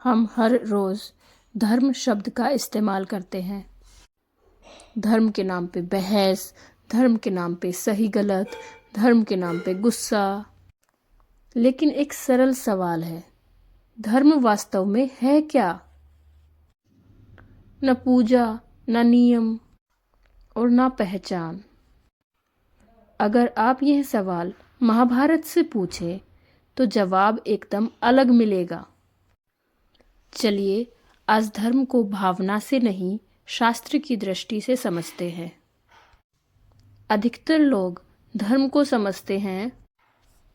हम हर रोज़ धर्म शब्द का इस्तेमाल करते हैं। धर्म के नाम पे बहस, धर्म के नाम पे सही गलत, धर्म के नाम पे गुस्सा। लेकिन एक सरल सवाल है, धर्म वास्तव में है क्या? न पूजा, न नियम और न पहचान। अगर आप यह सवाल महाभारत से पूछें तो जवाब एकदम अलग मिलेगा। चलिए आज धर्म को भावना से नहीं, शास्त्र की दृष्टि से समझते हैं। अधिकतर लोग धर्म को समझते हैं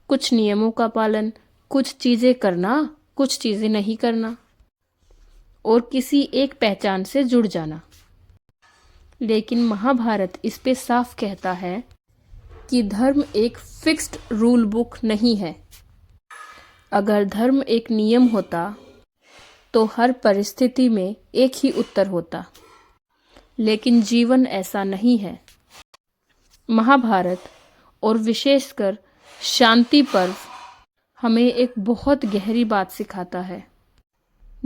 कुछ नियमों का पालन, कुछ चीज़ें करना, कुछ चीज़ें नहीं करना और किसी एक पहचान से जुड़ जाना। लेकिन महाभारत इस पे साफ कहता है कि धर्म एक फिक्स्ड रूल बुक नहीं है। अगर धर्म एक नियम होता तो हर परिस्थिति में एक ही उत्तर होता, लेकिन जीवन ऐसा नहीं है। महाभारत और विशेषकर शांति पर्व हमें एक बहुत गहरी बात सिखाता है।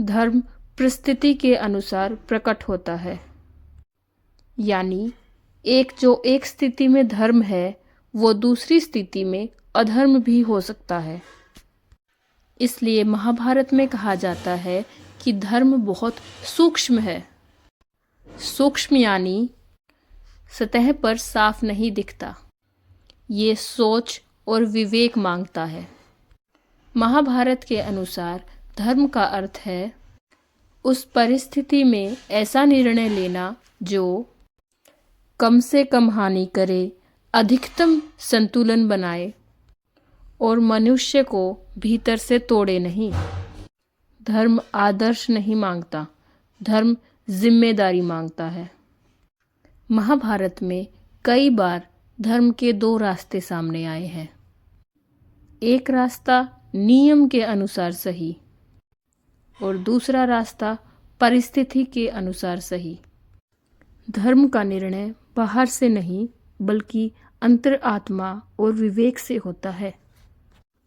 धर्म परिस्थिति के अनुसार प्रकट होता है, यानी एक स्थिति में धर्म है वो दूसरी स्थिति में अधर्म भी हो सकता है। इसलिए महाभारत में कहा जाता है कि धर्म बहुत सूक्ष्म है। सूक्ष्म यानी सतह पर साफ नहीं दिखता, ये सोच और विवेक मांगता है। महाभारत के अनुसार धर्म का अर्थ है उस परिस्थिति में ऐसा निर्णय लेना जो कम से कम हानि करे, अधिकतम संतुलन बनाए और मनुष्य को भीतर से तोड़े नहीं। धर्म आदर्श नहीं मांगता, धर्म जिम्मेदारी मांगता है। महाभारत में कई बार धर्म के दो रास्ते सामने आए हैं। एक रास्ता नियम के अनुसार सही और दूसरा रास्ता परिस्थिति के अनुसार सही। धर्म का निर्णय बाहर से नहीं बल्कि अंतरात्मा और विवेक से होता है।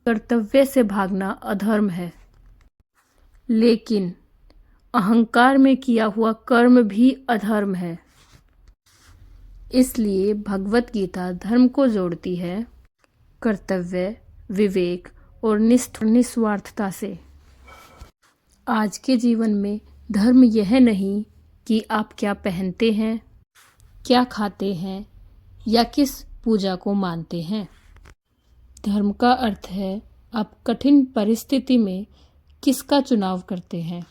कर्तव्य से भागना अधर्म है, लेकिन अहंकार में किया हुआ कर्म भी अधर्म है। इसलिए भगवत गीता धर्म को जोड़ती है कर्तव्य, विवेक और निस्वार्थता से। आज के जीवन में धर्म यह नहीं कि आप क्या पहनते हैं, क्या खाते हैं या किस पूजा को मानते हैं। धर्म का अर्थ है आप कठिन परिस्थिति में किसका चुनाव करते हैं।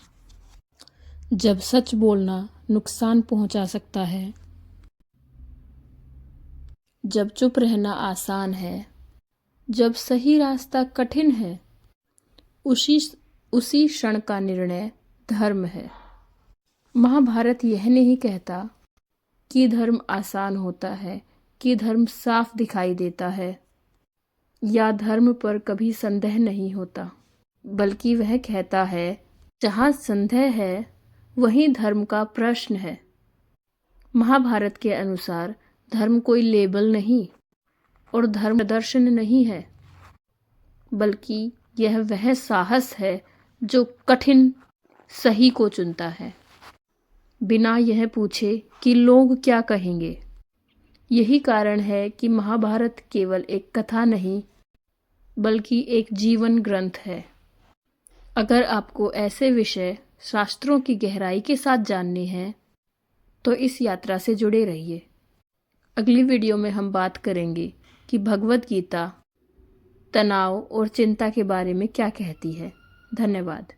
जब सच बोलना नुकसान पहुंचा सकता है, जब चुप रहना आसान है, जब सही रास्ता कठिन है, उसी क्षण का निर्णय धर्म है। महाभारत यह नहीं कहता कि धर्म आसान होता है, कि धर्म साफ दिखाई देता है या धर्म पर कभी संदेह नहीं होता, बल्कि वह कहता है जहाँ संदेह है वहीं धर्म का प्रश्न है। महाभारत के अनुसार धर्म कोई लेबल नहीं और धर्म प्रदर्शन नहीं है, बल्कि यह वह साहस है जो कठिन सही को चुनता है, बिना यह पूछे कि लोग क्या कहेंगे। यही कारण है कि महाभारत केवल एक कथा नहीं बल्कि एक जीवन ग्रंथ है। अगर आपको ऐसे विषय शास्त्रों की गहराई के साथ जानने हैं तो इस यात्रा से जुड़े रहिए। अगली वीडियो में हम बात करेंगे कि भगवत गीता तनाव और चिंता के बारे में क्या कहती है। धन्यवाद।